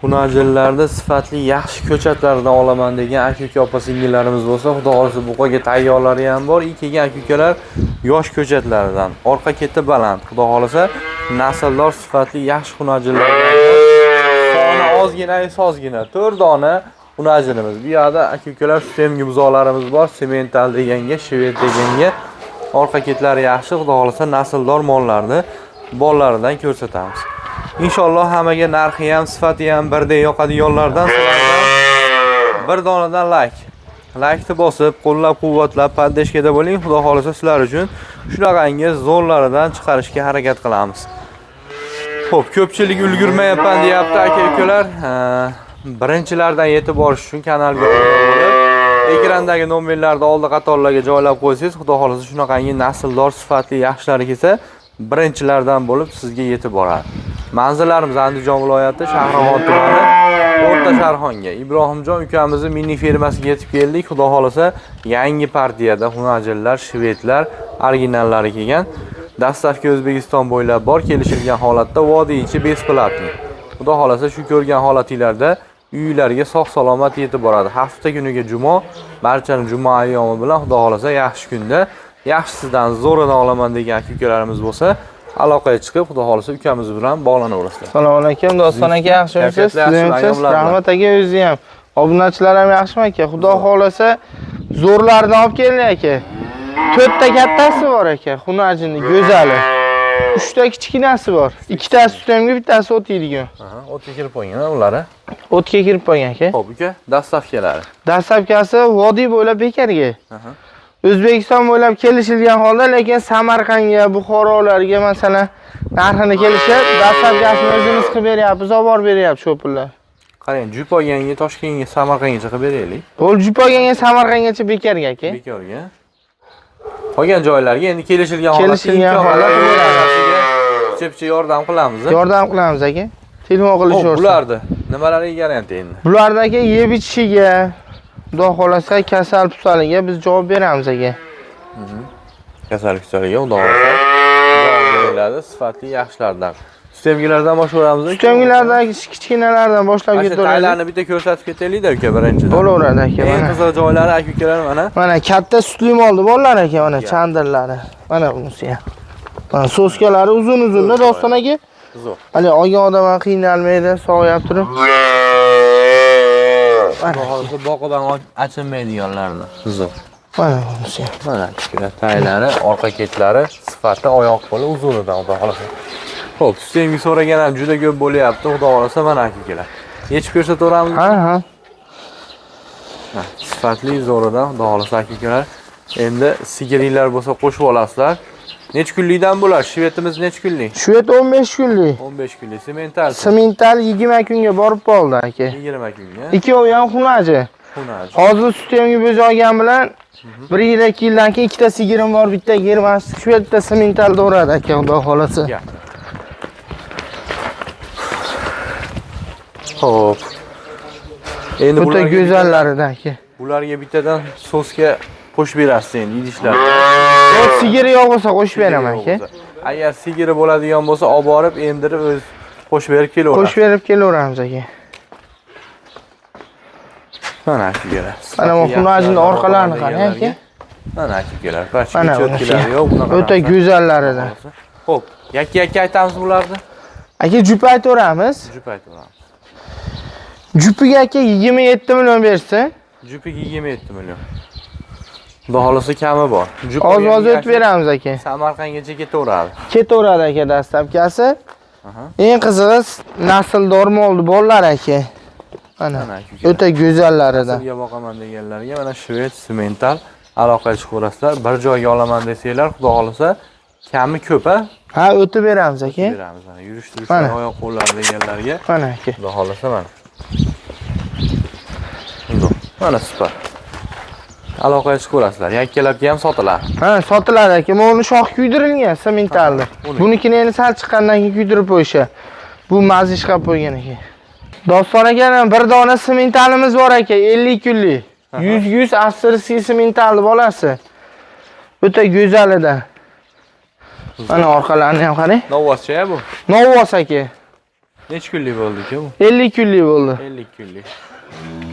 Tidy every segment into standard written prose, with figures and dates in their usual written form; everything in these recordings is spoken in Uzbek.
Xunajillarda sifatli yaxshi ko'chatlardan olaman degan aka-uka opa-singillarimiz bo'lsa, xudo xolisa buqaga tayyorlari ham bor. Kelgan aka-ukalar yosh ko'chatlardan, orqa keti baland. Xudo xolisa nasldor sifatli yaxshi xunajillardan. Soni ozgina, 4 dona xunajilimiz. Bu yerda aka-ukalar sevgi buzoqlarimiz bor. Semental deganga, shved deganga. Orqa ketlari yaxshi, xudo xolisa nasldor mollarni bolalaridan ko'rsatamiz. İnşallah hammaga narxi ham, sifati ham birdek yoqadiganlardan sizlardan bir donadan like bosib, qo'llab-quvvatlab, poddeshkada bo'ling. Xudo xolisa sizlar uchun shunaqangi zo'rlaridan chiqarishga harakat qilamiz. Xo'p, ko'pchilik ulgurmayapman deyapti aka-ukalar. Birinchilardan yetib borish uchun kanalga obuna bo'lib, ekrandagi nomerlarni oldi qatorlarga joylab qo'ysangiz, xudo xolisa shunaqangi nasldor sifatli yaxshilari kelsa, birinchilardan bo'lib sizga yetib boradi. Manzillarimiz Andijon viloyati, Shahrixon tumani, O'rta Sharxonga. Ibrohimjon ukamizning mini fermasiga yetib keldik. Xudo xolisa yangi partiyada xunajillar, shvedlar, originallari kelgan. Dastlabki O'zbekiston bo'ylab bor, kelishilgan holatda vodiy ichi besplatniy. Xudo xolisa shu ko'rgan holatinglarda uylarga sog'-salomat yetib boradi. Hafta kuniga juma, barchani juma ayyomi bilan xudo xolisa yaxshi kunda, yaxshisidan zo'rini olaman degan aka-ukalarimiz bo'lsa, aloqaga chiqib, xudo xolisa ukamiz bilan bog'lanaverasizlar. Assalomu alaykum, Doston aka, yaxshimisiz? Sizlarsiz? Rahmat aka, o'zingiz ham. Obunachilar ham yaxshimi aka? Xudo xolisa zo'rlarni olib keling aka. 4 ta kattasi bor aka, xunajini go'zali. 3 ta kichkinasi bor. 2 tasi sutemga, bittasi o't yeydigan. O'tga kirib qo'ygan ularni. O'tga kirib qo'ygan aka. Xo'p, uka, dastlabkilari. Dastlabkasi vodiy bo'ylab bekarga. O'zbekiston bo'ylab kelishilgan holda, lekin Samarqandga, Buxorolarga masalan narxini kelishib, dastlabkasini o'zimiz qilib beryapmiz, olib borib beryapmiz shu pullar. Qarang, Jup olganga, Toshkentga, Samarqandgacha qilib beraylik. Bo'l Jup olganga, Samarqandgacha bekarga aka. Bekorga. Qolgan joylarga endi kelishilgan holat chepcha yordam qilamiz. Yordam qilamiz aka. Telefon qilish o'rta. Bularni nimalariga garant endi? Bulardagi yeb ichishiga, xudo xolasa kasal pusaliga biz javob beramiz aka. Kasal pusaliga xudo xolasa javob beriladi, sifatli yaxshilardan. Sistemgilardan boshlaymiz. Sistemgilardagi kichkinalardan boshlab ketaveramiz. Taylarni bitta ko'rsatib ketaylik-da uka birinchidan. Bo'laveradi aka. Eng qiziq joylari aka-ukalar mana. Mana katta sutli molni bolalar aka, mana chandirlari. Mana bunisi ham. Mana so'skalari uzun-uzunda Doston aka. Zo'r. Hali olgan odam ham qiynalmaydi, sog'ayib turib. Mana hozir boqadan achinmaydiganlarni. Zo'r. Mana bunisi ham. Mana kichkina taylari, orqa ketlari, sifati oyoq qo'li uzunidan xudo xolasa. Xo'p, sistemga so'ragan ham juda ko'p bo'lyapti, xudo xolasa mana aka-ukalar. Yechib ko'rsataveramiz. Ha. Sifatli zo'ridan xudo xolasa aka-ukalar. Endi sigiringlar bo'lsa qo'shib olasizlar. Necha kunlikdan bo'ladi? Shvetimiz necha kunlik? Shvet 15 kunlik. 15 kunlik. Semental. Semental 20 kunga borib qoldi aka. 20 kunga. Ikkovi ham xunaji. Hozir sistemga bo'z olgan bilan 1 yil 2 yildan keyin ikkita sigirim bor, bitta germas, shvetda semental do'radi aka, xudo xolasa. Xo'p. Endi bular go'zallaridan aka. Bularga bittadan so'sga qo'shib berasiz endi idishlar. Yo, sigiri yo'q bo'lsa qo'shib beraman aka. Agar sigiri bo'ladigan bo'lsa, olib borib endirib o'z qo'shib berib kelaveramiz. Qo'shib berib kelaveramiz aka. Mana aka-ukalar. Mana bu xunajning orqalarini qarang aka. Mana aka-ukalar, pachka cho'tkilari yo'q, bunaqa. O'ta go'zallaridan. Xo'p, yakka aytamiz bularni. Aka jup aytaveramiz. Jup aytaveramiz. Jupiga aka 27 million bersa, jupiga 27 million. Xudo xolasa kami bor. Oz-oz o'tib beramiz aka. Samarqandgacha ketaveradi. Ketaveradi aka dastlabkasi. Eng qizig'i nasldor molni bolalar aka. Mana o'ta go'zallaridan. Sizga boqaman deganlarga mana shved semental aloqaga chiqaverasizlar. Bir joyga olaman desanglar, xudo xolasa kami ko'p a? Ha, o'tib beramiz aka. Beramiz. Mana yurish-turishlar, oyoq qo'llar deganlarga. Mana aka. Xudo xolasa mana. Mana super. Aloqaga chiqaverasizlar. Yakkalabga ham sotiladi. Ha, sotiladi aka. Buni shox kuydirilgan sementalni. Bunikini endi sal chiqqandan keyin kuydirib qo'yishar. Bu mazish qilib qo'ygan aka. Doston aka, bir dona sementalimiz bor aka, 50 kunlik. 100 avstriyskiy sementalni bolasi. O'ta go'zalidan. Mana orqalarini ham qarang. Novvoscha bu. Novvos aka. Necha kunlik bo'ldi-ku bu? 50 kunlik bo'ldi. 50 kunlik.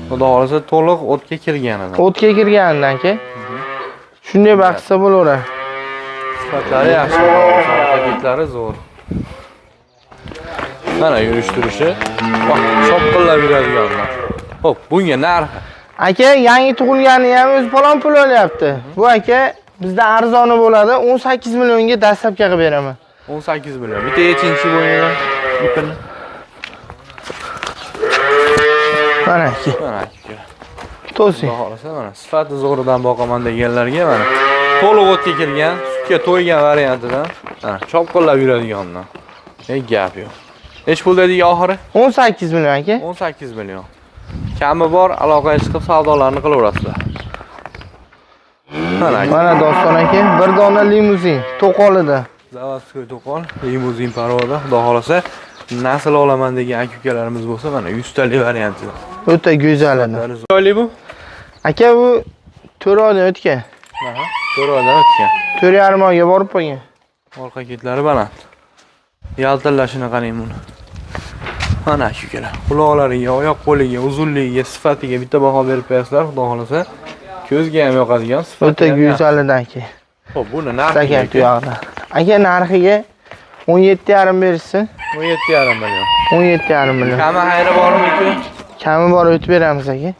Xudo xolasa to'liq o'tga kirganidan. O'tga kirganidan aka. Shunday baqsa bo'laveradi. Sifatlari yaxshi, paketlari zo'r. Mana yurishtirishi, shopqillab yuradiganlar. Xo'p, bunga narxi. Aka, yangi tug'ilgani ham o'z palon pul olyapti. Bu aka bizda arzoni bo'ladi, 18 millionga dastlabki qilib beraman. 18 million. Bitta yechinchi bo'lgan ipini. Mana aka. Mana aka. To'sing. Xudo xolasa mana sifati zo'ridan boqaman deganlarga mana to'liq o'tga kirgan, sutga to'ygan variantidan, mana chopqillab yuradigandan. Gap yo'q. Nech pul dedik oxiri? 18 million aka. 18 million. Kami bor, aloqaga chiqib savdolarni qilaverasizlar. Mana Doston aka, bir dona limuzin to'qolida. Zavodskoy to'qol, limuzin parvoda, xudo xolasa nasl olaman degan aka-ukalarimiz bo'lsa, mana 100 talik variantida. O'ta go'zal edi. Chiroyli bu? Aka bu 4 oydan o'tgan. Aha, 4 oydan o'tgan. 4,5 oyga borib qo'ygan. Orqa ketlari baland. Yaltillashini qarang buni. Mana aka-ukalar. Quloqlariga, oyoq qo'liga, uzunligiga, sifatiga bitta baho berib bersizlar, xudo xolasa ko'zga ham yoqadigan sifat. O'ta go'zal edi aka. Xo'p, buni narxiga tuyog'ida. Aka narxiga 17,5 berishsin. 17,5 million. 17,5 million. Kami xayri bormi-ku? Kami bor o'tib beramiz aka.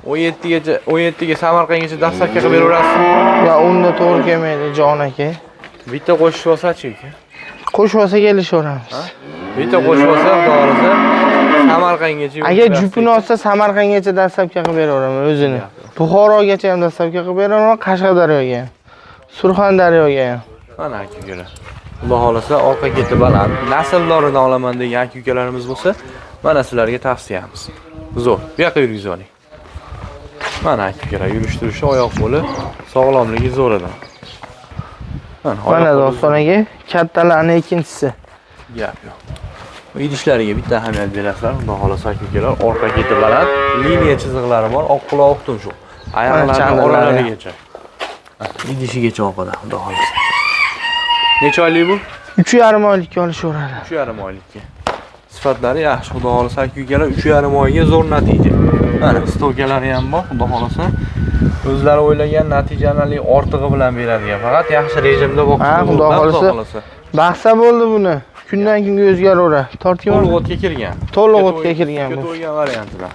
17 ga Samarqandgacha dastlabki qilib beraverasiz. Ya unda to'g'ri kelmaydi jon aka. Bitta qo'shib olsa-chi aka? Qo'shib olsa kelishaveramiz. Bitta qo'shib olsa, to'g'risi Samarqandgacha. Agar jupini olsa Samarqandgacha dastlabki qilib beraveraman o'zini. Buxorogacha ham dastlabki qilib beraman, Qashqadaryoga ham. Surxondaryoga ham. Mana aka-ukalar. Xudo xolasa orqa keti baland, nasldoridan olaman degan aka-ukalarimiz bo'lsa, mana sizlarga tavsiyamiz. Zo'r. Bu yoqqa yurgizib oling. Mana aka-ukalar yurishtirishi, oyoq qo'li, sog'lomligi zo'r edi. Mana Dostonaga kattalarning ikkinchisi. Gap yo'q. Idishlariga bitta ahamiyat berasizlar, xudo xolasa aka-ukalar, orqa keti baland, liniya chiziqlari bor, oq quloq o'qdim shu. Oyoqlari oralarigacha. Idishigacha oqada, xudo xolasa. Necha oylik bu? 3,5 oylikka olishaveradi. 3,5 oylikka. Sifatlari yaxshi, xudo xolasa aka-ukalar 3,5 oyga zo'r natija. Mana stokalari ham bor, xudo xolasa. O'zlari o'ylagan natijani ortig'i bilan beradigan. Faqat yaxshi rejimda boqish. Ha, xudo xolasa. Bahsa bo'ldi buni. Kundan kunga o'zgaraveradi. Tortgan. To'liq o'tga kirgan. To'liq o'tga kirgan bu. To'ygan variantidan.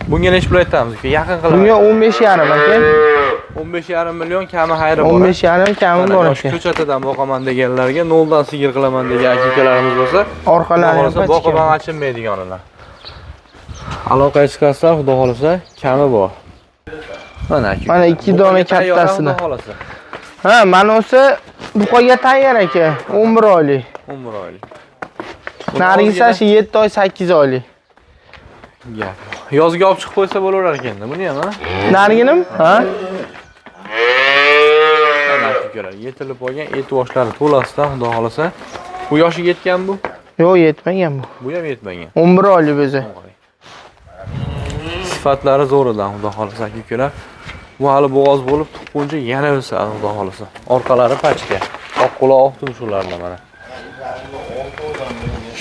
Bunga nech pul aytamiz? Yaqin qilamiz. Bunga 15,5 aka. 15,5 million kami xayri bor. 15,5 kami bor aka. Ko'chatadan boqaman deganlarga, noldan sigir qilaman degan aka-ukalarimiz bo'lsa, orqalari ham boqaman achinmaydiganlar. Aloqaga chiqasizlar, xudo xolasa, kami bor. Mana aka. Mana 2 dona kattasini. Ha, mana o'sa buqaga tayyor aka, 11 oylik. 11 oylik. Nargisa 7 oy, 8 oylik. Gap. Yozga olib chiqib qo'ysa bo'laverar ekanda, buni ham, ha? Narginim? Ha? Mana aka-ukalar, yetilib qolgan et boshlari to'lasidan, xudo xolasa. Bu yoshiga yetgan bu? Yo'q, yetmagan bu. Bu ham yetmagan. 11 oylik o'zi. Sifatlari zo'ridan, xudo xolasa aka-ukalar. Bu hali bo'g'oz bo'lib, tuqquncha yana o'sadi, xudo xolasa. Orqalari pachka. Oq quloq, oq tumshuqlarida mana.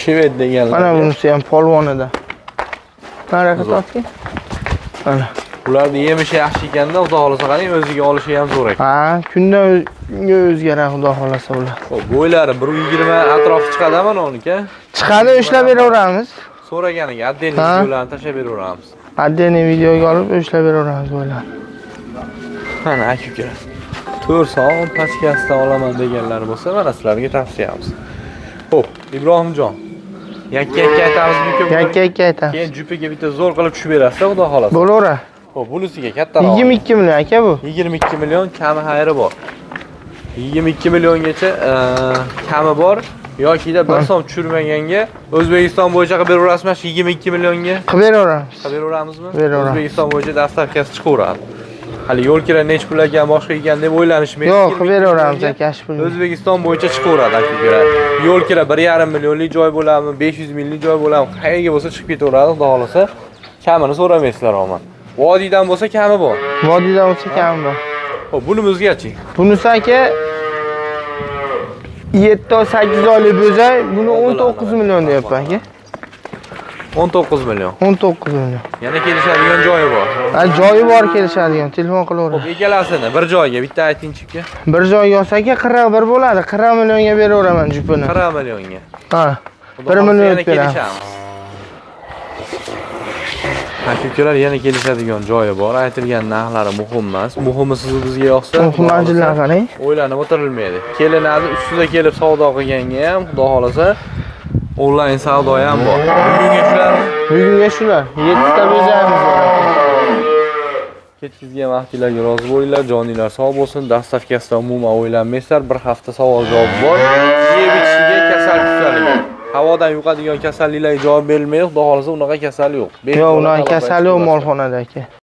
Shved deganlar. Mana bunisi ham polvonida. Qanaqa topgan? Mana. Ularni yemishi yaxshi ekanda, xudo xolasa qarang, o'ziga olishi ham zo'r ekan. Ha, kundan kunga o'zgaradi, xudo xolasa ular. Xo'p, bo'ylari 120 atrofi chiqadimi uniki? Chiqadi, ushlab beraveramiz. So'raganiga atdeniy videolarni tashlab beraveramiz. Atdeniy videoga olib ushlab beraveramiz bo'ylar. Mana aka-ukalar. 4 soat pachkasidan olaman deganlar bo'lsa, mana sizlarga tavsiyamiz. Xo'p, Ibrohimjon. Yakka-yakka aytamizmi-ku? Yakka-yakka aytamiz. Keyin jupiga bitta zo'r qilib tushib berasiz, xudo xolasa. Bo'laveradi. Xo'p, bunisiga kattaroq. 22 million aka bu. 22 million kami xayri bor. 22 milliongacha kami bor yokida bir so'm tushirmaganga O'zbekiston bo'yicha qilib beraverasizmi? 22 millionga qilib beraveramiz. Qilib beraveramizmi? Beraveramiz. O'zbekiston bo'yicha dastavkasi chiqaveradi. Hali yo'l kira nech pul ekan, boshqa ekan deb o'ylanishmaysiz. Yo'q, qilib beraveramiz aka, ash pul. O'zbekiston bo'yicha chiqaveradi aka. Yo'l kira 1,5 millionlik joy bo'ladimi, 500 minglik joy bo'ladimi, qayerga bo'lsa chiqib ketaveradi, xudo xolasa. Kamini so'ramaysizlar omad. Vodiydan bo'lsa kami bor. Vodiydan bo'lsa kami bor. Xo'p, bunimizgachi? Bunisi aka 7-8 oylik bo'zay, buni 19 million deyapman aka. 19 million. 19 million. Yana kelishadigan joyi bor. Ha, joyi bor kelishadigan, telefon qilaver. Xo'p, ekalasini bir joyga bitta aytingchi aka. Bir joyga olsak 41 bo'ladi. 40 millionga beraveraman jupini. 40 millionga. Ha. Xudo 1 million xohlasa yana beramiz. kelishamiz. Aka-ukalar yana kelishadigan joyi bor. Aytilgan narxlari muhim emas. Muhimi siz bizga yoqsa, Muhimmanchilar qarang. o'ylanib o'tirilmaydi. Kelinadi ustida kelib savdo qilganga ham, xudo xolasa, onlayn savdo ham bor. Bugunga shularmi? Bugunga shular. 7 ta bezayimiz bor. Ketkizgan vaqtinglarga rozi bo'linglar, joninglar sog' bo'lsin. Dastavkasida umuman o'ylanmaysizlar. Bir hafta savol javob bor. Yeb ichishiga kasal tuzalgan. Havodan yuqadigan kasalliklarga javob berilmaydi. Xudo xolasa unaqa kasal yo'q. Yo'q, unaqa kasal yo'q molxonada aka.